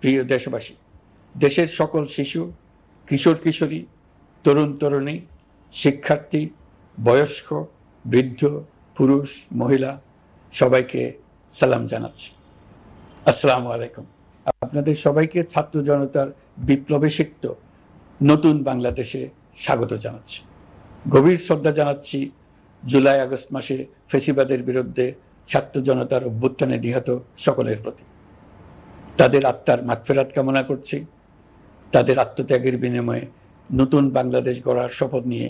প্রিয় দেশবাসী, দেশের সকল শিশু, কিশোর কিশোরী, তরুণ তরুণী, শিক্ষার্থী, বয়স্ক, বৃদ্ধ, পুরুষ, মহিলা সবাইকে সালাম জানাচ্ছি। আসসালামু আলাইকুম। আপনাদের সবাইকে ছাত্র জনতার বিপ্লবে সিক্ত নতুন বাংলাদেশে স্বাগত জানাচ্ছি। গভীর শ্রদ্ধা জানাচ্ছি জুলাই আগস্ট মাসে ফ্যাসিবাদের বিরুদ্ধে ছাত্র জনতার অভ্যুত্থানে নিহত সকলের প্রতি। তাদের আত্মার মাগফিরাত কামনা করছি। তাদের আত্মত্যাগের বিনিময়ে নতুন বাংলাদেশ গড়ার শপথ নিয়ে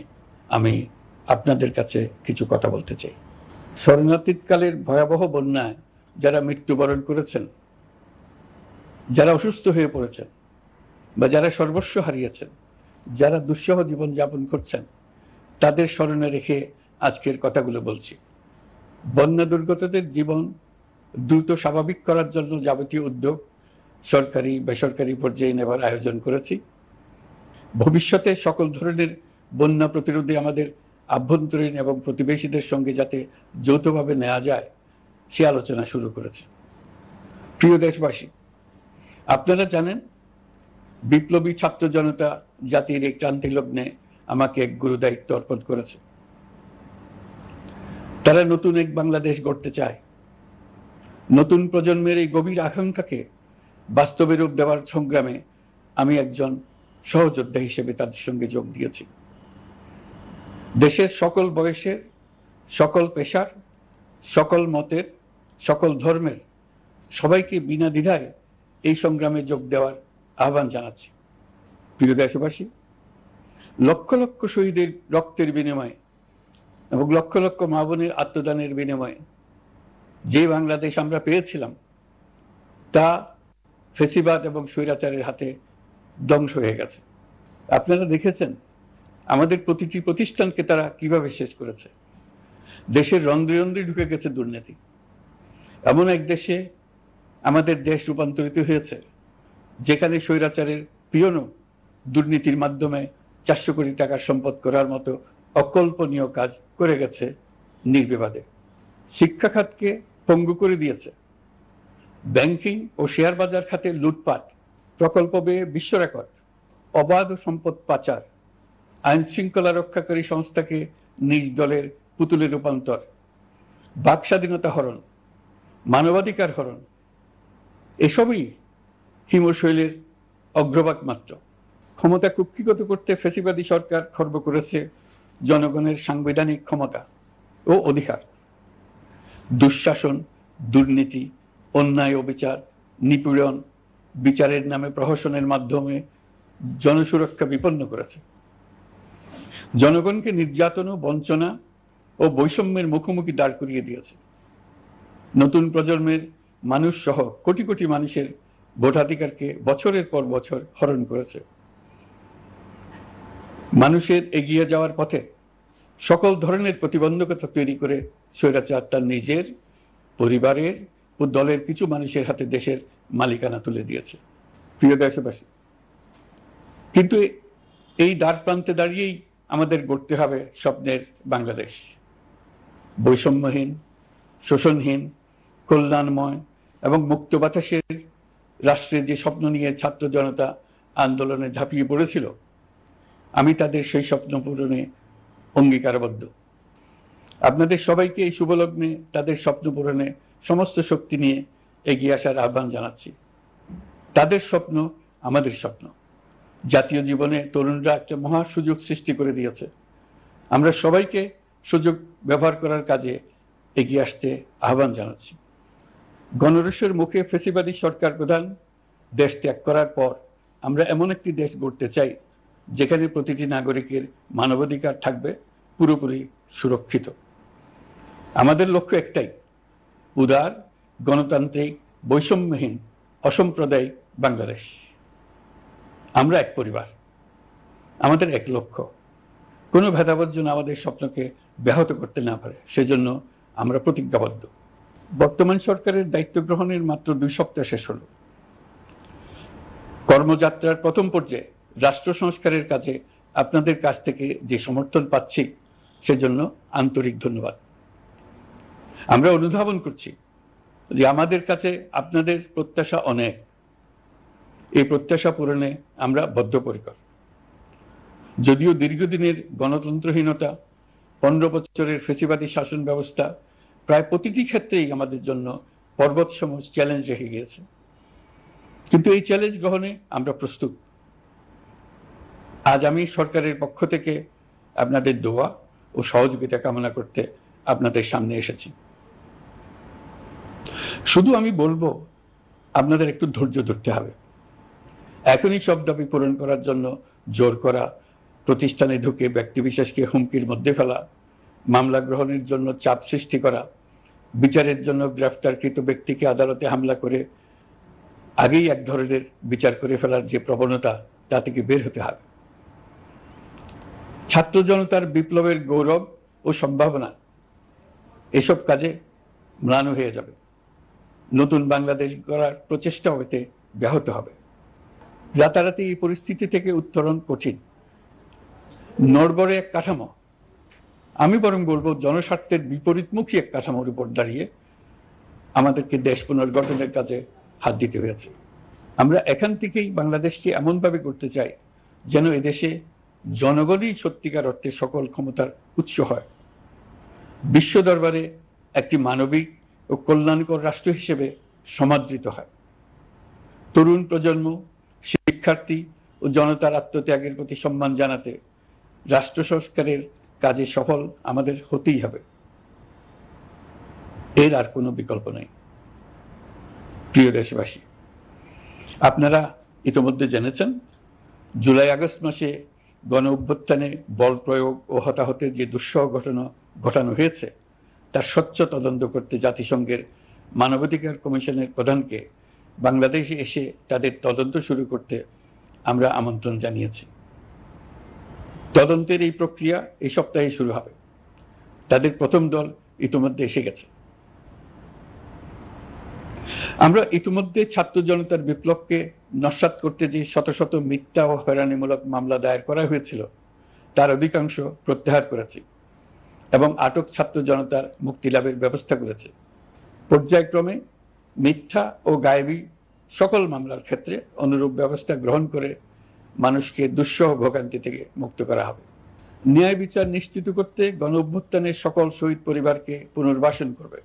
আমি আপনাদের কাছে কিছু কথা বলতে চাই। শরণার্থীকালের ভয়াবহ বন্যায় যারা মৃত্যুবরণ করেছেন, যারা অসুস্থ হয়ে পড়েছেন বা যারা সর্বস্ব হারিয়েছেন, যারা দুঃসহ জীবনযাপন করছেন, তাদের স্মরণে রেখে আজকের কথাগুলো বলছি। বন্যা দুর্গতদের জীবন দ্রুত স্বাভাবিক করার জন্য যাবতীয় উদ্যোগ সরকারি বেসরকারি পর্যায়ে নেবার আয়োজন করেছি। ভবিষ্যতে সকল ধরনের বন্যা প্রতিরোধে আমাদের আভ্যন্তরীণ এবং প্রতিবেশীদের সঙ্গে যাতে যৌথভাবে নেওয়া যায় সে আলোচনা শুরু করেছে। প্রিয় দেশবাসী, আপনারা জানেন বিপ্লবী ছাত্র জনতা জাতির এই ক্রান্তি লগ্নে আমাকে এক গুরু দায়িত্ব অর্পণ করেছে। তারা নতুন এক বাংলাদেশ গড়তে চায়। নতুন প্রজন্মের এই গভীর আকাঙ্ক্ষাকে বাস্তবে রূপ দেওয়ার সংগ্রামে আমি একজন সহযোদ্ধা হিসেবে তাদের সঙ্গে যোগ দিয়েছি। দেশের সকল বয়সের, সকল পেশার, সকল মতের, সকল ধর্মের সবাইকে বিনা দ্বিধায় এই সংগ্রামে যোগ দেওয়ার আহ্বান জানাচ্ছি। প্রিয় দেশবাসী, লক্ষ লক্ষ শহীদের রক্তের বিনিময়ে এবং লক্ষ লক্ষ মা বোনের আত্মদানের বিনিময়ে যে বাংলাদেশ আমরা পেয়েছিলাম তা ফ্যাসিবাদ এবং স্বৈরাচারের হাতে ধ্বংস হয়ে গেছে। আপনারা দেখেছেন আমাদের প্রতিটি প্রতিষ্ঠানকে তারা কিভাবে শেষ করেছে। দেশের রন্ধ্রে রন্ধ্রে ঢুকে গেছে দুর্নীতি। এমন এক দেশে আমাদের দেশ রূপান্তরিত হয়েছে যেখানে স্বৈরাচারের পিয়নও দুর্নীতির মাধ্যমে 400 কোটি টাকার সম্পদ করার মতো অকল্পনীয় কাজ করে গেছে নির্বিবাদে। শিক্ষা খাতকে পঙ্গু করে দিয়েছে। ব্যাংকিং ও শেয়ার বাজার খাতে লুটপাট, প্রকল্প ব্যয়ে বিশ্ব রেকর্ড, অবাধ সম্পদ পাচার, আইন শৃঙ্খলা রক্ষাকারী সংস্থাকে নিজ দলের পুতুলে রূপান্তর, বাক স্বাধীনতা হরণ, মানবাধিকার হরণ, এসবই হিমশৈলের অগ্রভাগ মাত্র। ক্ষমতা কুক্ষিগত করতে ফ্যাসিবাদী সরকার খর্ব করেছে জনগণের সাংবিধানিক ক্ষমতা ও অধিকার। দুঃশাসন, দুর্নীতি, অন্যায়, অবিচার, নিপীড়ন, বিচারের নামে প্রহসনের মাধ্যমে জনসুরক্ষা বিপন্ন করেছে। জনগণকে নির্যাতন, বঞ্চনা ও বৈষম্যের মুখোমুখি দাঁড় করিয়ে দিয়েছে। নতুন প্রজন্মের মানুষ সহ কোটি কোটি মানুষের ভোটাধিকারকে বছরের পর বছর হরণ করেছে। মানুষের এগিয়ে যাওয়ার পথে সকল ধরনের প্রতিবন্ধকতা তৈরি করে স্বৈরাচার তার নিজের, পরিবারের ও দলের কিছু মানুষের হাতে দেশের মালিকানা তুলে দিয়েছে। প্রিয় দেশবাসী, কিন্তু এই দ্বার প্রান্তে দাঁড়িয়েই আমাদের গড়তে হবে স্বপ্নের বাংলাদেশ। বৈষম্যহীন, শোষণহীন, কল্যাণময় এবং মুক্ত বাতাসের রাষ্ট্রের যে স্বপ্ন নিয়ে ছাত্র জনতা আন্দোলনে ঝাঁপিয়ে পড়েছিল, আমি তাদের সেই স্বপ্ন পূরণে অঙ্গীকারবদ্ধ। আপনাদের সবাইকে এই শুভলগ্নে তাদের স্বপ্ন পূরণে সমস্ত শক্তি নিয়ে এগিয়ে আসার আহ্বান জানাচ্ছি। তাদের স্বপ্ন আমাদের স্বপ্ন। জাতীয় জীবনে তরুণরা একটা মহা সুযোগ সৃষ্টি করে দিয়েছে। আমরা সবাইকে সুযোগ ব্যবহার করার কাজে এগিয়ে আসতে আহ্বান জানাচ্ছি। গণরোষের মুখে ফ্যাসিবাদী সরকার প্রধান দেশ ত্যাগ করার পর আমরা এমন একটি দেশ গড়তে চাই যেখানে প্রতিটি নাগরিকের মানবাধিকার থাকবে পুরোপুরি সুরক্ষিত। আমাদের লক্ষ্য একটাই, উদার, গণতান্ত্রিক, বৈষম্যহীন, অসাম্প্রদায়িক বাংলাদেশ। আমরা এক পরিবার, আমাদের এক লক্ষ্য। কোনো ভেদাভেদ যেন আমাদের স্বপ্নকে ব্যাহত করতে না পারে, সেজন্য আমরা প্রতিজ্ঞাবদ্ধ। বর্তমান সরকারের দায়িত্ব গ্রহণের মাত্র 2 সপ্তাহ শেষ হল। কর্মযাত্রার প্রথম পর্যায়ে রাষ্ট্র সংস্কারের কাজে আপনাদের কাছ থেকে যে সমর্থন পাচ্ছি সেজন্য আন্তরিক ধন্যবাদ। আমরা অনুধাবন করছি যে আমাদের কাছে আপনাদের প্রত্যাশা অনেক। এই প্রত্যাশা পূরণে আমরা বদ্ধপরিকর। যদিও দীর্ঘদিনের গণতন্ত্রহীনতা, 15 বছরের ফ্যাসিবাদী শাসন ব্যবস্থা প্রায় প্রতিটি ক্ষেত্রেই আমাদের জন্য পর্বতসম চ্যালেঞ্জ রেখে গিয়েছে, কিন্তু এই চ্যালেঞ্জ গ্রহণে আমরা প্রস্তুত। আজ আমি সরকারের পক্ষ থেকে আপনাদের দোয়া ও সহযোগিতা কামনা করতে আপনাদের সামনে এসেছি। শুধু আমি বলবো, আপনাদের একটু ধৈর্য ধরতে হবে। এখনই সব দাবি পূরণ করার জন্য জোর করা, প্রতিষ্ঠানে ঢুকে ব্যক্তিবিশেষকে হুমকির মধ্যে ফেলা, মামলা গ্রহণের জন্য চাপ সৃষ্টি করা, বিচারের জন্য গ্রেফতারকৃত ব্যক্তিকে আদালতে হামলা করে আগেই এক ধরনের বিচার করে ফেলার যে প্রবণতা, তা থেকে বের হতে হবে। ছাত্র জনতার বিপ্লবের গৌরব ও সম্ভাবনা এসব কাজে ম্লান হয়ে যাবে। নতুন বাংলাদেশ গড়ার প্রচেষ্টা হতে ব্যাহত হবে। রাতারাতি এই পরিস্থিতি থেকে উত্তরণ কঠিন। নড়বড়ে এক কাঠামো, আমি বরং বলবো জনস্বার্থের বিপরীতমুখী এক কাঠামোর উপর দাঁড়িয়ে আমাদেরকে দেশ পুনর্গঠনের কাজে হাত দিতে হয়েছে। আমরা এখান থেকেই বাংলাদেশকে এমনভাবে করতে চাই যেন এদেশে জনগণই সত্যিকার অর্থে সকল ক্ষমতার উৎস হয়, বিশ্ব দরবারে একটি মানবিক ও কল্যাণকর রাষ্ট্র হিসেবে সমাদৃত হয়। তরুণ প্রজন্ম, শিক্ষার্থী ও জনতার আত্মত্যাগের প্রতি সম্মান জানাতে রাষ্ট্র সংস্কারের কাজে সফল আমাদের হতেই হবে। এর আর কোনো বিকল্প নেই। প্রিয় দেশবাসী, আপনারা ইতিমধ্যে জেনেছেন জুলাই আগস্ট মাসে গণ অভ্যুত্থানে বল প্রয়োগ ও হতাহতের যে দুঃসহ ঘটনা ঘটানো হয়েছে তার স্বচ্ছ তদন্ত করতে জাতিসংঘের মানবাধিকার কমিশনের প্রধানকে বাংলাদেশে এসে তাদের তদন্ত শুরু করতে আমরা আমন্ত্রণ জানিয়েছি। তদন্তের এই প্রক্রিয়া এই সপ্তাহে শুরু হবে। তাদের প্রথম দল ইতিমধ্যে এসে গেছে। আমরা ইতিমধ্যে ছাত্র জনতার বিপ্লবকে নস্যাৎ করতে যে শত শত মিথ্যা ও হয়রানিমূলক মামলা দায়ের করা হয়েছিল তার অধিকাংশ প্রত্যাহার করেছি এবং আটক ছাত্র জনতার মুক্তি লাভের ব্যবস্থা করেছে। পর্যায়ক্রমে মিথ্যা ও গায়েবী সকল মামলার ক্ষেত্রে অনুরূপ ব্যবস্থা গ্রহণ করে মানুষকে দুঃসহ ভোগান্তি থেকে মুক্ত করা হবে। ন্যায় বিচার নিশ্চিত করতে গণ অভ্যুত্থানের সকল শহীদ পরিবারকে পুনর্বাসন করবে।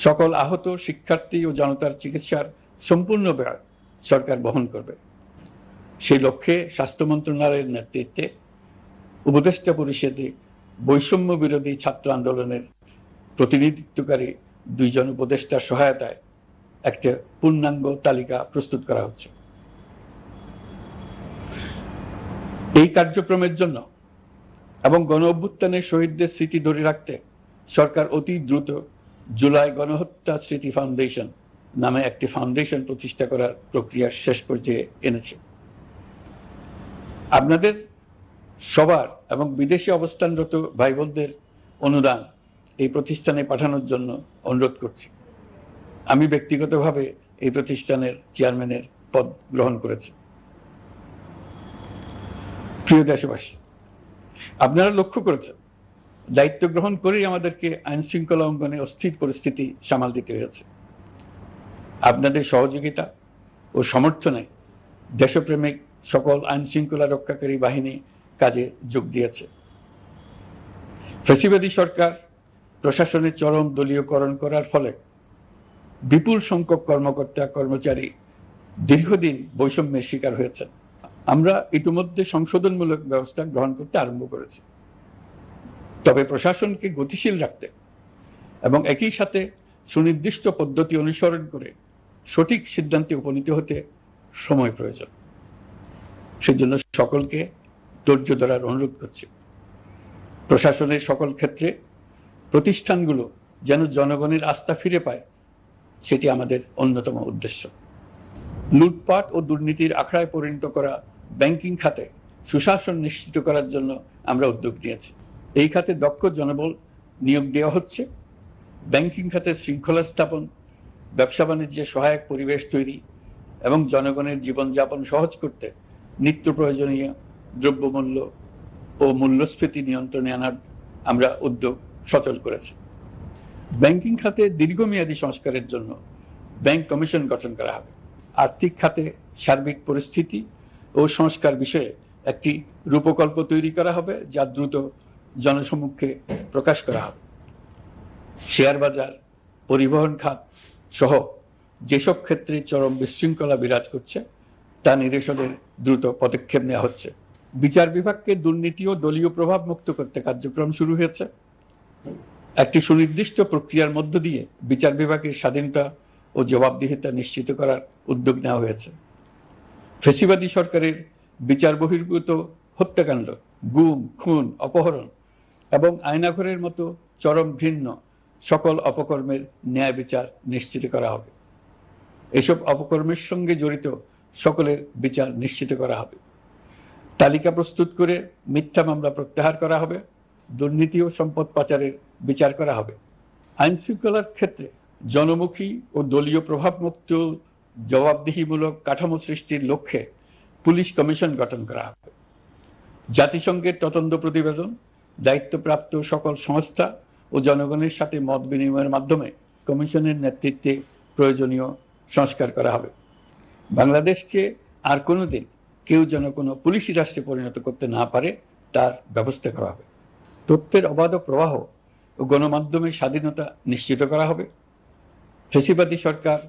সকল আহত শিক্ষার্থী ও জনতার চিকিৎসার সম্পূর্ণ ব্যয় সরকার বহন করবে। সেই লক্ষ্যে স্বাস্থ্য মন্ত্রণালয়ের নেতৃত্বে উপদেষ্টা পরিষদে বৈষম্য বিরোধী ছাত্র আন্দোলনের প্রতিনিধিত্বকারী 2 জন উপদেষ্টার সহায়তায় একটা পূর্ণাঙ্গ তালিকা প্রস্তুত করা হচ্ছে। এই কার্যক্রমের জন্য এবং গণ অভ্যুত্থানের শহীদদের স্মৃতি ধরে রাখতে সরকার অতি দ্রুত জুলাই গণহত্যা স্মৃতি ফাউন্ডেশন নামে একটি ফাউন্ডেশন প্রতিষ্ঠা করার প্রক্রিয়া শেষ পর্যায়ে এনেছে। আপনাদের সবার এবং বিদেশে অবস্থানরত ভাই বোনদের অনুদান এই প্রতিষ্ঠানে পাঠানোর জন্য অনুরোধ করছি। আমি ব্যক্তিগতভাবে এই প্রতিষ্ঠানের চেয়ারম্যানের পদ গ্রহণ করেছি। প্রিয় দেশবাসী, আপনারা লক্ষ্য করেছেন দায়িত্ব গ্রহণ করেই আমাদেরকে আইন শৃঙ্খলা অঙ্গনে অস্থির পরিস্থিতি সামাল দিতে হয়েছে। আপনাদের সহযোগিতা ও সমর্থনে দেশপ্রেমিক সকল আইন শৃঙ্খলা রক্ষাকারী বাহিনী কাজে যোগ দিয়েছে। ফ্যাসিবাদী সরকার প্রশাসনের চরম দলীয়করণ করার ফলে বিপুল সংখ্যক কর্মকর্তা কর্মচারী দীর্ঘদিন বৈষম্যের শিকার হয়েছেন। আমরা ইতিমধ্যে সংশোধনমূলক ব্যবস্থা গ্রহণ করতে আরম্ভ করেছি, তবে প্রশাসনকে গতিশীল রাখতে এবং একই সাথে সুনির্দিষ্ট পদ্ধতি অনুসরণ করে সঠিক সিদ্ধান্তে উপনীত হতে সময় প্রয়োজন। সেজন্য সকলকে ধৈর্য ধরার অনুরোধ করছি। প্রশাসনের সকল ক্ষেত্রে প্রতিষ্ঠানগুলো যেন জনগণের আস্থা ফিরে পায়, সেটি আমাদের অন্যতম উদ্দেশ্য। লুটপাট ও দুর্নীতির আখড়ায় পরিণত করা ব্যাংকিং খাতে সুশাসন নিশ্চিত করার জন্য আমরা উদ্যোগ নিয়েছি। এই খাতে দক্ষ জনবল নিয়োগ দেওয়া হচ্ছে। ব্যাংকিং খাতে শৃঙ্খলা স্থাপন, ব্যবসা বাণিজ্যে সহায়ক পরিবেশ তৈরি এবং জনগণের জীবনযাপন সহজ করতে নিত্য প্রয়োজনীয় দ্রব্যমূল্য ও মূল্যস্ফীতি নিয়ন্ত্রণে আনার আমরা উদ্যোগ সচল করেছি। ব্যাংকিং খাতে দীর্ঘমেয়াদী সংস্কারের জন্য ব্যাংক কমিশন গঠন করা হবে। আর্থিক খাতে সার্বিক পরিস্থিতি ও সংস্কার বিষয়ে একটি রূপকল্প তৈরি করা হবে, যা দ্রুত জনসমক্ষে প্রকাশ করা হবে। শেয়ার বাজার, পরিবহন খাত সহ যেসব ক্ষেত্রে চরম বিশৃঙ্খলা বিরাজ করছে তা নিরসনের দ্রুত পদক্ষেপ নেওয়া হচ্ছে। বিচার বিভাগকে দুর্নীতি ও দলীয় প্রভাব মুক্ত করতে কার্যক্রম শুরু হয়েছে। একটি সুনির্দিষ্ট প্রক্রিয়ার মধ্য দিয়ে বিচার বিভাগের স্বাধীনতা ও জবাবদিহিতা নিশ্চিত করার উদ্যোগ নেওয়া হয়েছে। ফ্যাসিবাদী সরকারের বিচার বহির্ভূত হত্যাকাণ্ড, গুম, খুন, অপহরণ এবং আয়নাঘরের মতো চরম ঘৃণ্য সকল অপকর্মের ন্যায় বিচার নিশ্চিত করা হবে। এসব অপকর্মের সঙ্গে জড়িত সকলের বিচার নিশ্চিত করা হবে। তালিকা প্রস্তুত করে মিথ্যা মামলা প্রত্যাহার করা হবে। দুর্নীতি ও সম্পদ পাচারের বিচার করা হবে। আইন শৃঙ্খলার ক্ষেত্রে জনমুখী ও দলীয় প্রভাবমুক্ত জবাবদিহিমূলক কাঠামো সৃষ্টির লক্ষ্যে পুলিশ কমিশন গঠন করা হবে। জাতিসংঘের তদন্ত প্রতিবেদন, দায়িত্বপ্রাপ্ত সকল সংস্থা ও জনগণের সাথে মত বিনিময়ের মাধ্যমে কমিশনের নেতৃত্বে প্রয়োজনীয় সংস্কার করা হবে। বাংলাদেশকে আর কোনোদিন কেউ যেন কোনো পুলিশি রাষ্ট্রে পরিণত করতে না পারে তার ব্যবস্থা করা হবে। তথ্যের অবাধ প্রবাহ ও গণমাধ্যমের স্বাধীনতা নিশ্চিত করা হবে। ফ্যাসিবাদী সরকার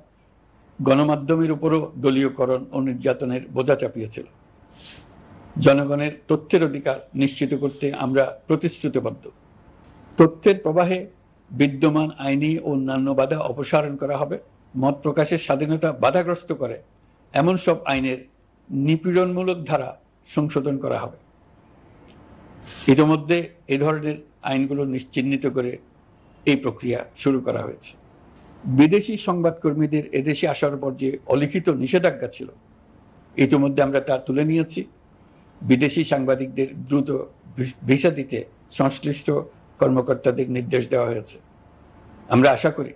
গণমাধ্যমের উপরও দলীয়করণ ও নির্যাতনের বোঝা চাপিয়েছিল। জনগণের তথ্যের অধিকার নিশ্চিত করতে আমরা প্রতিশ্রুতিবদ্ধ। তথ্যের প্রবাহে বিদ্যমান আইনি ও অন্যান্য বাধা অপসারণ করা হবে। মত প্রকাশের স্বাধীনতা বাধাগ্রস্ত করে এমন সব আইনের নিপীড়নমূলক ধারা সংশোধন করা হবে। ইতিমধ্যে এই ধরনের আইনগুলো নিশ্চিহ্নিত করে এই প্রক্রিয়া শুরু করা হয়েছে। বিদেশি সংবাদকর্মীদের এদেশে আসার পর যে অলিখিত নিষেধাজ্ঞা ছিল, ইতিমধ্যে আমরা তা তুলে নিয়েছি। বিদেশি সাংবাদিকদের দ্রুত ভিসা দিতে সংশ্লিষ্ট কর্মকর্তাদের নির্দেশ দেওয়া হয়েছে। আমরা আশা করি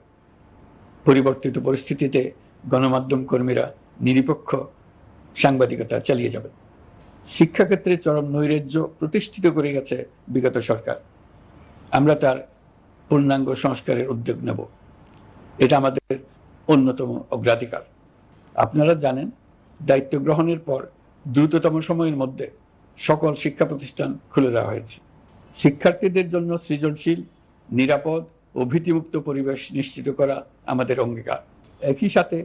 পরিবর্তিত পরিস্থিতিতে গণমাধ্যম কর্মীরা নিরপেক্ষ সাংবাদিকতা চালিয়ে যাবেন। শিক্ষাক্ষেত্রে চরম নৈরাজ্য প্রতিষ্ঠিত করে গেছে বিগত সরকার। আমরা তার পূর্ণাঙ্গ সংস্কারের উদ্যোগ নেব। এটা আমাদের অন্যতম অগ্রাধিকার। আপনারা জানেন, দায়িত্ব গ্রহণের পর দ্রুততম সময়ের মধ্যে সকল শিক্ষা প্রতিষ্ঠান খুলে দেওয়া হয়েছে। শিক্ষার্থীদের জন্য সৃজনশীল, নিরাপদ ও ভীতিমুক্ত পরিবেশ নিশ্চিত করা আমাদের অঙ্গীকার। একই সাথে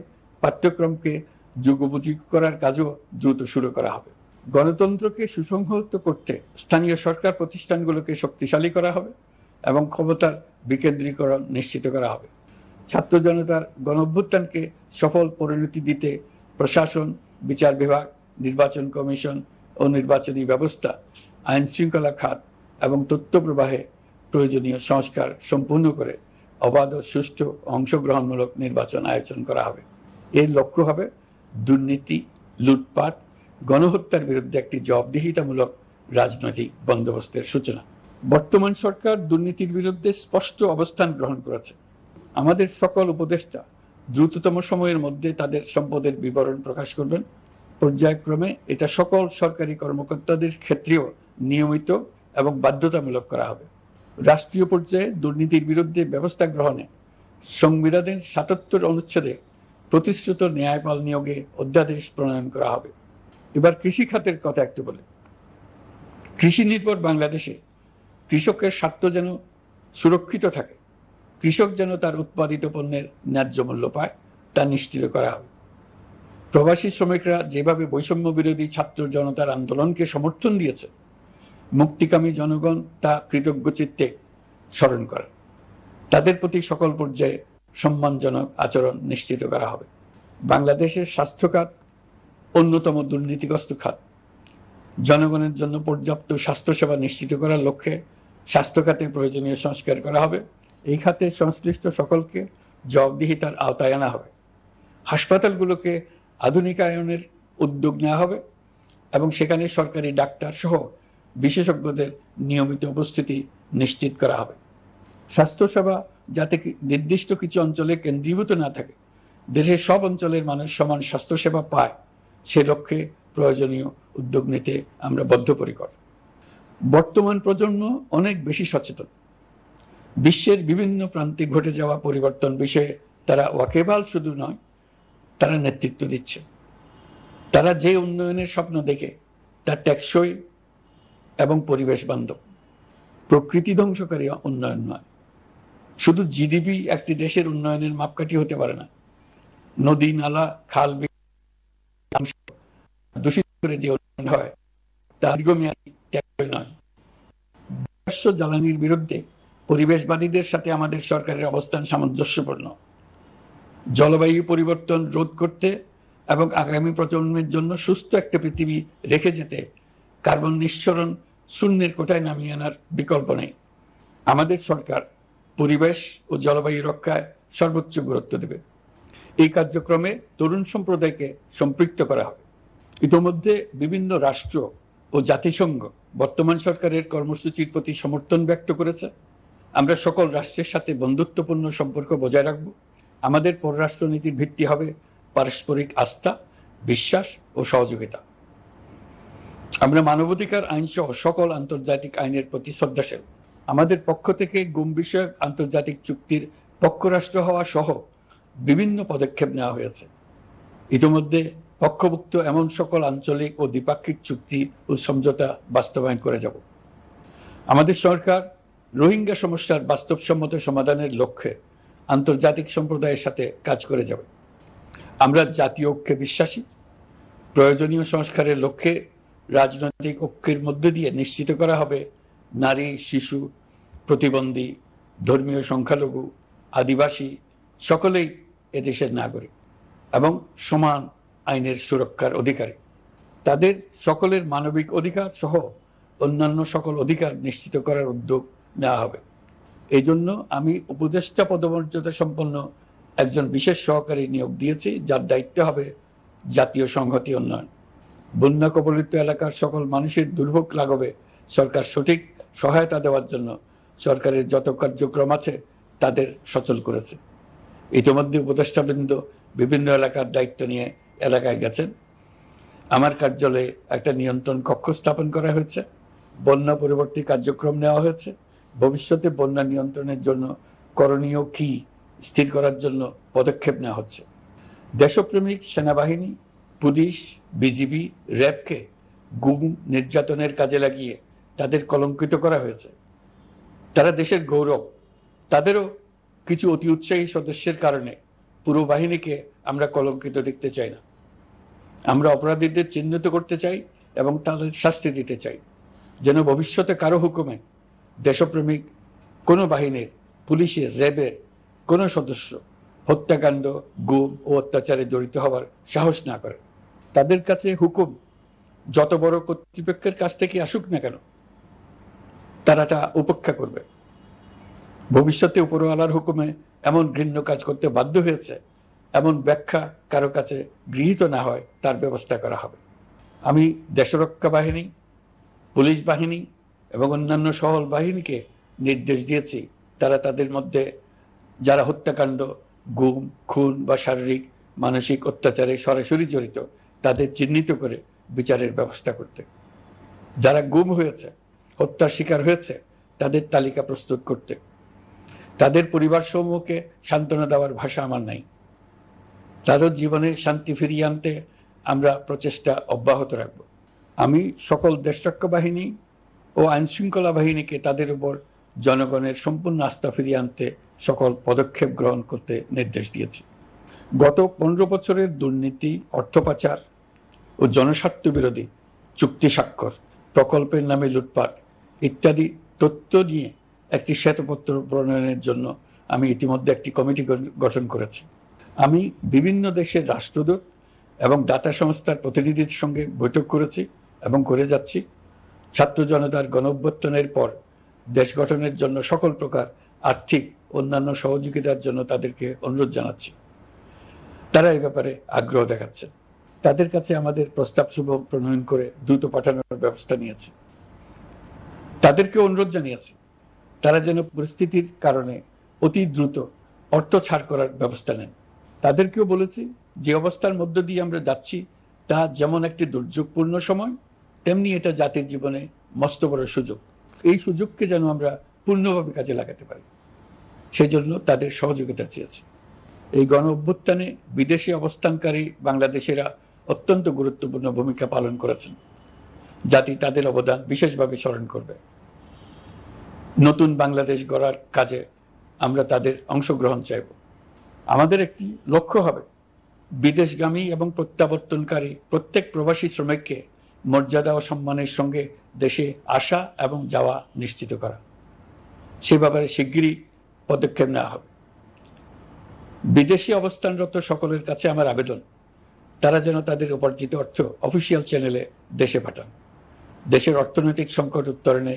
পাঠ্যক্রমকে যুগোপযোগী করার কাজও দ্রুত শুরু করা হবে। গণতন্ত্রকে সুসংহত করতে স্থানীয় সরকার প্রতিষ্ঠানগুলোকে শক্তিশালী করা হবে এবং ক্ষমতার বিকেন্দ্রীকরণ নিশ্চিত করা হবে। ছাত্র জনতার গণঅভ্যুত্থানকে সফল পরিণতি দিতে প্রশাসন, বিচার বিভাগ, নির্বাচন কমিশন ও নির্বাচনী ব্যবস্থা, আইন শৃঙ্খলা খাত এবং তথ্য প্রবাহে প্রয়োজনীয় সংস্কার সম্পূর্ণ করে অবাধ ও সুষ্ঠু অংশগ্রহণমূলক নির্বাচন আয়োজন করা হবে। এর লক্ষ্য হবে দুর্নীতি, লুটপাট, গণহত্যার বিরুদ্ধে একটি জবাবদিহিতামূলক রাজনৈতিক বন্দোবস্তের সূচনা। বর্তমান সরকার দুর্নীতির বিরুদ্ধে স্পষ্ট অবস্থান গ্রহণ করেছে। আমাদের সকল উপদেষ্টা দ্রুততম সময়ের মধ্যে তাদের সম্পদের বিবরণ প্রকাশ করবেন। পর্যায়ক্রমে এটা সকল সরকারি কর্মকর্তাদের ক্ষেত্রেও নিয়মিত এবং বাধ্যতামূলক করা হবে। রাষ্ট্রীয় পর্যায়ে দুর্নীতির বিরুদ্ধে ব্যবস্থা গ্রহণে সংবিধানের ৭৭ অনুচ্ছেদে প্রতিশ্রুত ন্যায়পাল নিয়োগে অধ্যাদেশ প্রণয়ন করা হবে। এবার কৃষি খাতের কথা একটু বলে। কৃষি নির্ভর বাংলাদেশে কৃষকের স্বার্থ যেন সুরক্ষিত থাকে, কৃষক যেন তার উৎপাদিত পণ্যের ন্যায্য মূল্য পায়, তা নিশ্চিত করা হবে। প্রবাসী শ্রমিকরা যেভাবে বৈষম্য বিরোধী ছাত্র জনতার আন্দোলনকে সমর্থন দিয়েছে, মুক্তিকামী জনগণ তা কৃতজ্ঞ চিত্তে স্মরণ করে। তাদের প্রতি সকল পর্যায়ে সম্মানজনক আচরণ নিশ্চিত করা হবে। বাংলাদেশের স্বাস্থ্য খাত অন্যতম দুর্নীতিগ্রস্ত খাত। জনগণের জন্য পর্যাপ্ত স্বাস্থ্যসেবা নিশ্চিত করার লক্ষ্যে স্বাস্থ্য খাতে প্রয়োজনীয় সংস্কার করা হবে। এই খাতে সংশ্লিষ্ট সকলকে জবাবদিহিতার আওতায় আনা হবে। হাসপাতালগুলোকে আধুনিকায়নের উদ্যোগ নেওয়া হবে এবং সেখানে সরকারি ডাক্তার সহ বিশেষজ্ঞদের নিয়মিত উপস্থিতি নিশ্চিত করা হবে। স্বাস্থ্যসেবা যাতে নির্দিষ্ট কিছু অঞ্চলে কেন্দ্রীভূত না থাকে, দেশের সব অঞ্চলের মানুষ সমান স্বাস্থ্যসেবা পায়, সে লক্ষ্যে প্রয়োজনীয় উদ্যোগ নিতে আমরা বদ্ধপরিকর। বর্তমান প্রজন্ম অনেক বেশি সচেতন। বিশ্বের বিভিন্ন প্রান্তে ঘটে যাওয়া পরিবর্তন বিষয়ে তারা ওয়াকিবহাল শুধু নয়, তারা নেতৃত্ব দিচ্ছে। তারা যে উন্নয়নের স্বপ্ন দেখে তা টেকসই এবং পরিবেশ বান্ধব, প্রকৃতি ধ্বংসকারী উন্নয়ন নয়। শুধু জিডিপি একটি দেশের উন্নয়নের মাপকাঠি হতে পারে না। নদী, নালা, খাল দূষিত করে যে উন্নয়ন হয় তা দীর্ঘমেয়াদী টেকসই নয়। জীবাশ্ম জ্বালানির বিরুদ্ধে পরিবেশবাদীদের সাথে আমাদের সরকারের অবস্থান সামঞ্জস্যপূর্ণ। জলবায়ু পরিবর্তন রোধ করতে এবং আগামী প্রজন্মের জন্য সুস্থ একটা পৃথিবী রেখে যেতে কার্বন নিঃসরণ শূন্যের কোঠায় নামিয়ে আনার বিকল্প নেই। আমাদের সরকার পরিবেশ ও জলবায়ু রক্ষায় সর্বোচ্চ গুরুত্ব দেবে। এই কার্যক্রমে তরুণ সম্প্রদায়কে সম্পৃক্ত করা হবে। ইতোমধ্যে বিভিন্ন রাষ্ট্র ও জাতিসংঘ বর্তমান সরকারের কর্মসূচির প্রতি সমর্থন ব্যক্ত করেছে। আমরা সকল রাষ্ট্রের সাথে বন্ধুত্বপূর্ণ সম্পর্ক বজায় রাখব। আমাদের পররাষ্ট্রনীতির ভিত্তি হবে পারস্পরিক আস্থা, বিশ্বাস ও সহযোগিতা। আমরা মানবাধিকার আইন সহ সকল আন্তর্জাতিক আইনের প্রতি শ্রদ্ধাশীল। আমাদের পক্ষ থেকে গুম বিষয়ক আন্তর্জাতিক চুক্তির পক্ষরাষ্ট্র হওয়া সহ বিভিন্ন পদক্ষেপ নেওয়া হয়েছে। ইতিমধ্যে পক্ষভুক্ত এমন সকল আঞ্চলিক ও দ্বিপাক্ষিক চুক্তি ও সমঝোতা বাস্তবায়ন করে যাব। আমাদের সরকার রোহিঙ্গা সমস্যার বাস্তবসম্মত সমাধানের লক্ষ্যে আন্তর্জাতিক সম্প্রদায়ের সাথে কাজ করে যাবে। আমরা জাতীয় ঐক্যে বিশ্বাসী। প্রয়োজনীয় সংস্কারের লক্ষ্যে রাজনৈতিক ঐক্যের মধ্য দিয়ে নিশ্চিত করা হবে নারী, শিশু, প্রতিবন্ধী, ধর্মীয় সংখ্যালঘু, আদিবাসী সকলেই এদেশের নাগরিক এবং সমান আইনের সুরক্ষার অধিকারী। তাদের সকলের মানবিক অধিকার সহ অন্যান্য সকল অধিকার নিশ্চিত করার উদ্যোগ নেওয়া হবে। এই জন্য আমি উপদেষ্টা পদমর্যাদা সম্পন্ন একজন বিশেষ সহকারী নিয়োগ দিয়েছি, যার দায়িত্ব হবে জাতীয় সংহতি উন্নয়ন। বন্যা কবলিত এলাকার সকল মানুষের দুর্ভোগ লাঘবে সরকার সঠিক সহায়তা দেওয়ার জন্য সরকারের যত কার্যক্রম আছে তাদের সচল করেছে। ইতিমধ্যে উপদেষ্টাবৃন্দ বিভিন্ন এলাকার দায়িত্ব নিয়ে এলাকায় গেছেন। আমার কার্যালয়ে একটা নিয়ন্ত্রণ কক্ষ স্থাপন করা হয়েছে। বন্যা পরবর্তী কার্যক্রম নেওয়া হয়েছে। ভবিষ্যতে বন্যা নিয়ন্ত্রণের জন্য করণীয় কি স্থির করার জন্য পদক্ষেপ নেওয়া হচ্ছে। দেশপ্রেমিক সেনাবাহিনী, পুলিশ, বিজিবি, র্যাবকে গুম নির্যাতনের কাজে লাগিয়ে তাদের কলঙ্কিত করা হয়েছে। তারা দেশের গৌরব। তাদেরও কিছু অতি উৎসাহী সদস্যের কারণে পুরো বাহিনীকে আমরা কলঙ্কিত দেখতে চাই না। আমরা অপরাধীদের চিহ্নিত করতে চাই এবং তাদের শাস্তি দিতে চাই, যেন ভবিষ্যতে কারো হুকুমে দেশপ্রেমিক কোনো বাহিনীর, পুলিশের, র্যাবের কোনো সদস্য হত্যাকাণ্ড, গুম ও অত্যাচারে জড়িত হওয়ার সাহস না করে। তাদের কাছে হুকুম যত বড় কর্তৃপক্ষের কাছ থেকে আসুক না কেন, তারা তা উপেক্ষা করবে। ভবিষ্যতে উপরওয়ালার হুকুমে এমন ঘৃণ্য কাজ করতে বাধ্য হয়েছে এমন ব্যাখ্যা কারো কাছে গৃহীত না হয় তার ব্যবস্থা করা হবে। আমি দেশরক্ষা বাহিনী, পুলিশ বাহিনী এবং অন্যান্য সহল বাহিনীকে নির্দেশ দিয়েছি তারা তাদের মধ্যে যারা হত্যাকাণ্ড, গুম, খুন বা শারীরিক মানসিক অত্যাচারে সরাসরি জড়িত তাদের চিহ্নিত করে বিচারের ব্যবস্থা করতে। যারা গুম হয়েছে, হত্যার শিকার হয়েছে তাদের তালিকা প্রস্তুত করতে। তাদের পরিবার সমূহকে সান্ত্বনা দেওয়ার ভাষা আমার নাই। তাদের জীবনে শান্তি ফিরিয়ে আনতে আমরা প্রচেষ্টা অব্যাহত রাখব। আমি সকল দেশরক্ষা বাহিনী ও আইনশৃঙ্খলা বাহিনীকে তাদের উপর জনগণের সম্পূর্ণ আস্থা ফিরিয়ে আনতে সকল পদক্ষেপ গ্রহণ করতে নির্দেশ দিয়েছি। গত 15 বছরের দুর্নীতি, অর্থ পাচার ও জনস্বার্থ বিরোধী চুক্তি স্বাক্ষর, প্রকল্পের নামে লুটপাট ইত্যাদি তথ্য নিয়ে একটি শ্বেতপত্র প্রণয়নের জন্য আমি ইতিমধ্যে একটি কমিটি গঠন করেছি। আমি বিভিন্ন দেশের রাষ্ট্রদূত এবং দাতা সংস্থার প্রতিনিধিদের সঙ্গে বৈঠক করেছি এবং করে যাচ্ছি। ছাত্র জনতার গণঅভ্যুত্থানের পর দেশ গঠনের জন্য সকল প্রকার আর্থিক অন্যান্য সহযোগিতার জন্য তাদেরকে অনুরোধ জানাচ্ছি। তারা এই ব্যাপারে আগ্রহ দেখাচ্ছে। তাদের কাছে আমাদের প্রস্তাব সমূহ প্রণয়ন করে দ্রুত পাঠানোর ব্যবস্থা নিয়েছে। তাদেরকে অনুরোধ জানিয়েছি তারা যেন পরিস্থিতির কারণে অতি দ্রুত অর্থ ছাড় করার ব্যবস্থা নেন। তাদেরকেও বলেছি যে অবস্থার মধ্য দিয়ে আমরা যাচ্ছি তা যেমন একটি দুর্যোগপূর্ণ সময়, তেমনি এটা জাতির জীবনে মস্ত বড় সুযোগ। এই সুযোগকে যেন আমরা পূর্ণভাবে কাজে লাগাতে পারি, সেই জন্য তাদের সহযোগিতা চেয়েছি। এই গণ অভ্যুত্থানে বিদেশে অবস্থানকারী বাংলাদেশিরা অত্যন্ত গুরুত্বপূর্ণ ভূমিকা পালন করেছেন। জাতি তাদের অবদান বিশেষভাবে স্মরণ করবে। নতুন বাংলাদেশ গড়ার কাজে আমরা তাদের অংশগ্রহণ চাইব। আমাদের একটি লক্ষ্য হবে বিদেশগামী এবং প্রত্যাবর্তনকারী প্রত্যেক প্রবাসী শ্রমিককে মর্যাদা ও সম্মানের সঙ্গে দেশে আসা এবং যাওয়া নিশ্চিত করা। সে ব্যাপারে শিগগিরই পদক্ষেপ নেওয়া হবে। বিদেশে অবস্থানরত সকলের কাছে আমার আবেদন, তারা যেন তাদের উপার্জিত অর্থ অফিসিয়াল চ্যানেলে দেশে পাঠান। দেশের অর্থনৈতিক সংকট উত্তরণে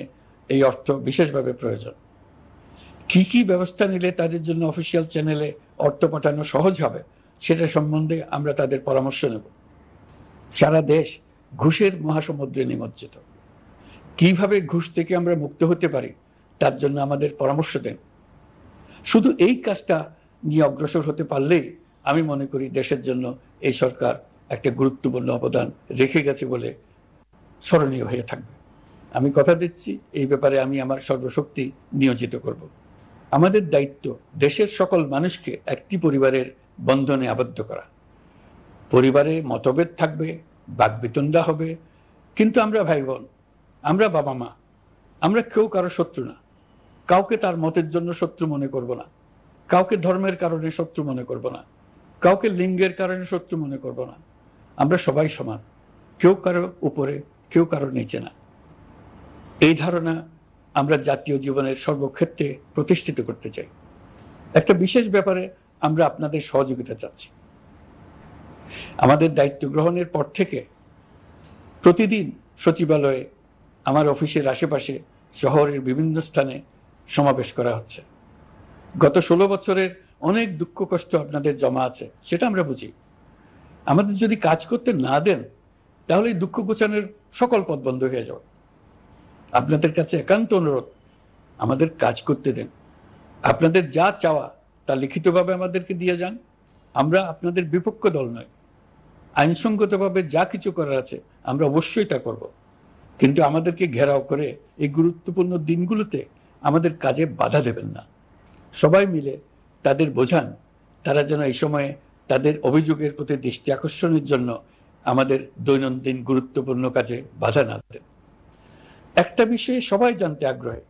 এই অর্থ বিশেষভাবে প্রয়োজন। কি কি ব্যবস্থা নিলে তাদের জন্য অফিসিয়াল চ্যানেলে অর্থ পাঠানো সহজ হবে সেটা সম্বন্ধে আমরা তাদের পরামর্শ নেব। সারা দেশ ঘুষের মহাসমুদ্রে নিমজ্জিত। কিভাবে ঘুষ থেকে আমরা মুক্ত হতে পারি তার জন্য আমাদের পরামর্শ দেন। শুধু এই কাজটা নিয়ে অগ্রসর হতে পারলেই আমি মনে করি দেশের জন্য এই সরকার একটা গুরুত্বপূর্ণ অবদান রেখে গেছে বলে স্মরণীয় হয়ে থাকবে। আমি কথা দিচ্ছি, এই ব্যাপারে আমি আমার সর্বশক্তি নিয়োজিত করব। আমাদের দায়িত্ব দেশের সকল মানুষকে একটি পরিবারের বন্ধনে আবদ্ধ করা। পরিবারে মতভেদ থাকবে, বাকবিতণ্ডা হবে, কিন্তু আমরা ভাই বোন, আমরা বাবা মা, আমরা কেউ কারো শত্রু না। কাউকে তার মতের জন্য শত্রু মনে করব না, কাউকে ধর্মের কারণে শত্রু মনে করব না, কাউকে লিঙ্গের কারণে শত্রু মনে করব না। আমরা সবাই সমান, কেউ কারো উপরে, কেউ কারো নিচে না। এই ধারণা আমরা জাতীয় জীবনের সর্বক্ষেত্রে প্রতিষ্ঠিত করতে চাই। একটা বিশেষ ব্যাপারে আমরা আপনাদের সহযোগিতা চাচ্ছি। আমাদের দায়িত্ব গ্রহণের পর থেকে প্রতিদিন সচিবালয়ে, আমার অফিসের আশেপাশে, শহরের বিভিন্ন স্থানে সমাবেশ করা হচ্ছে। গত 16 বছরের অনেক দুঃখ কষ্ট আপনাদের জমা আছে, সেটা আমরা বুঝি। আমাদের যদি কাজ করতে না দেন তাহলে দুঃখ গোছানোর সকল পথ বন্ধ হয়ে যাবে। আপনাদের কাছে একান্ত অনুরোধ, আমাদের কাজ করতে দেন। আপনাদের যা চাওয়া তা লিখিতভাবে আমাদেরকে দিয়ে যান। আমরা আপনাদের বিপক্ষ দল নয়। আইনসঙ্গতভাবে যা কিছু করার আছে আমরা অবশ্যই তা করব, কিন্তু আমাদেরকে ঘেরাও করে এই গুরুত্বপূর্ণ দিনগুলোতে আমাদের কাজে বাধা দেবেন না। সবাই মিলে তাদের বোঝান তারা যেন এই সময়ে তাদের অভিযোগের প্রতি দৃষ্টি আকর্ষণের জন্য আমাদের দৈনন্দিন গুরুত্বপূর্ণ কাজে বাধা না দেন। একটা বিষয়ে সবাই জানতে আগ্রহী,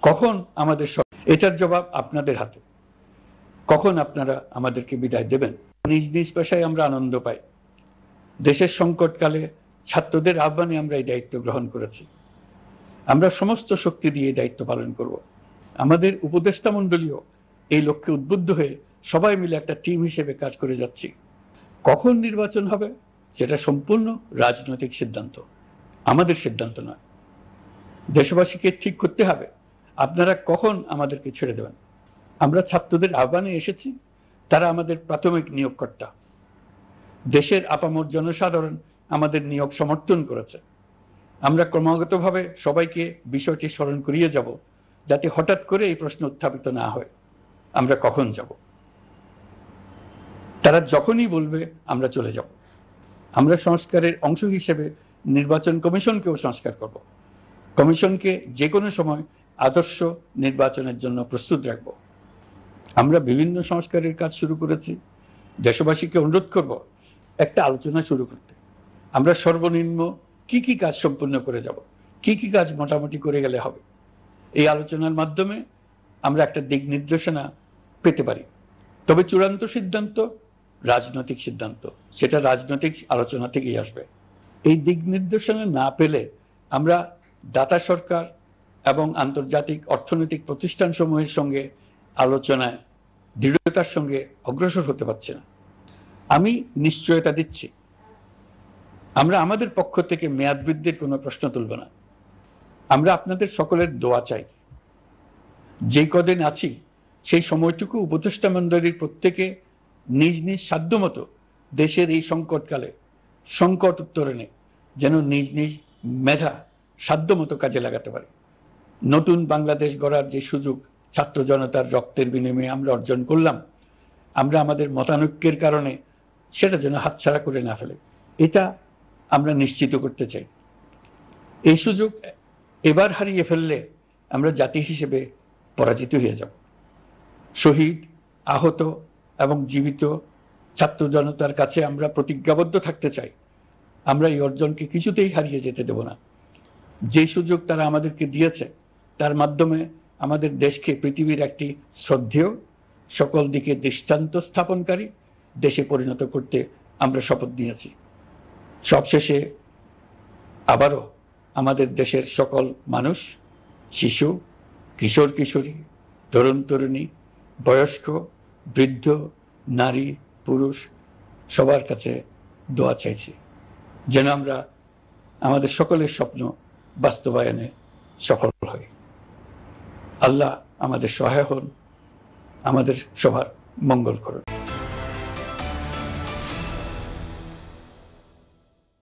কখন আমাদের এটার জবাব আপনাদের হাতে। কখন আপনারা আমাদেরকে বিদায় দেবেন? নিজ নিজ পেশায় আমরা আনন্দ পাই। দেশের সংকটকালে ছাত্রদের আহ্বানে আমরা এই দায়িত্ব গ্রহণ করেছি। আমরা সমস্ত শক্তি দিয়ে দায়িত্ব পালন করব। আমাদের উপদেষ্টা মণ্ডলীও এই লক্ষ্যে উদ্বুদ্ধ হয়ে সবাই মিলে একটা টিম হিসেবে কাজ করে যাচ্ছি। কখন নির্বাচন হবে সেটা সম্পূর্ণ রাজনৈতিক সিদ্ধান্ত, আমাদের সিদ্ধান্ত নয়। দেশবাসীকে ঠিক করতে হবে আপনারা কখন আমাদেরকে ছেড়ে দেবেন। আমরা ছাত্রদের আহ্বানে এসেছি, তারা আমাদের প্রাথমিক নিয়োগকর্তা। দেশের আপামর জনসাধারণ আমাদের নিয়োগ সমর্থন করেছে। আমরা ক্রমাগতভাবে সবাইকে বিষয়টি স্মরণ করিয়ে যাব, যাতে হঠাৎ করে এই প্রশ্ন উত্থাপিত না হয় আমরা কখন যাব। তারা যখনই বলবে আমরা চলে যাব। আমরা সংস্কারের অংশ হিসেবে নির্বাচন কমিশনকেও সংস্কার করব। কমিশনকে যে কোনো সময় আদর্শ নির্বাচনের জন্য প্রস্তুত রাখব। আমরা বিভিন্ন সংস্কারের কাজ শুরু করেছি। দেশবাসীকে অনুরোধ করব একটা আলোচনা শুরু করতে। আমরা সর্বনিম্ন কি কি কাজ সম্পূর্ণ করে যাব, কি কি কাজ মোটামুটি করে গেলে হবে। এই আলোচনার মাধ্যমে আমরা একটা দিক নির্দেশনা পেতে পারি। তবে চূড়ান্ত সিদ্ধান্ত রাজনৈতিক সিদ্ধান্ত, সেটা রাজনৈতিক আলোচনা থেকেই আসবে। এই দিক নির্দেশনা না পেলে আমরা দাতা সরকার এবং আন্তর্জাতিক অর্থনৈতিক প্রতিষ্ঠানসমূহের সঙ্গে আলোচনায় দৃঢ়তার সঙ্গে অগ্রসর হতে পারছি না। আমি নিশ্চয়তা দিচ্ছি, আমরা আমাদের পক্ষ থেকে মেয়াদ বৃদ্ধির কোনো প্রশ্ন তুলব না। আমরা আপনাদের সকলের দোয়া চাই। যে কদিন আছি সেই সময়টুকু উপদেষ্টা মণ্ডলীর প্রত্যেকে নিজ নিজ সাধ্যমতো দেশের এই সংকটকালে সংকট উত্তরণে যেন নিজ নিজ মেধা সাধ্যমতো কাজে লাগাতে পারে। নতুন বাংলাদেশ গড়ার যে সুযোগ ছাত্র জনতার রক্তের বিনিময়ে আমরা অর্জন করলাম, আমরা আমাদের মতানৈক্যের কারণে সেটা যেন হাতছাড়া করে না ফেলে, এটা আমরা নিশ্চিত করতে চাই। এই সুযোগ এবার হারিয়ে ফেললে আমরা জাতি হিসেবে পরাজিত হয়ে যাব। শহীদ, আহত এবং জীবিত ছাত্র জনতার কাছে আমরা প্রতিজ্ঞাবদ্ধ থাকতে চাই, আমরা এই অর্জনকে কিছুতেই হারিয়ে যেতে দেব না। যে সুযোগ তারা আমাদেরকে দিয়েছে তার মাধ্যমে আমাদের দেশকে পৃথিবীর একটি শ্রদ্ধেয়, সকল দিকে দৃষ্টান্ত স্থাপনকারী দেশে পরিণত করতে আমরা শপথ নিয়েছি। সবশেষে আবারও আমাদের দেশের সকল মানুষ, শিশু, কিশোর কিশোরী, তরুণ তরুণী, বয়স্ক, বৃদ্ধ, নারী, পুরুষ সবার কাছে দোয়া চাইছি যেন আমরা আমাদের সকলের স্বপ্ন বাস্তবায়নে সফল হই। আল্লাহ আমাদের সহায় হন, আমাদের সবার মঙ্গল করুন।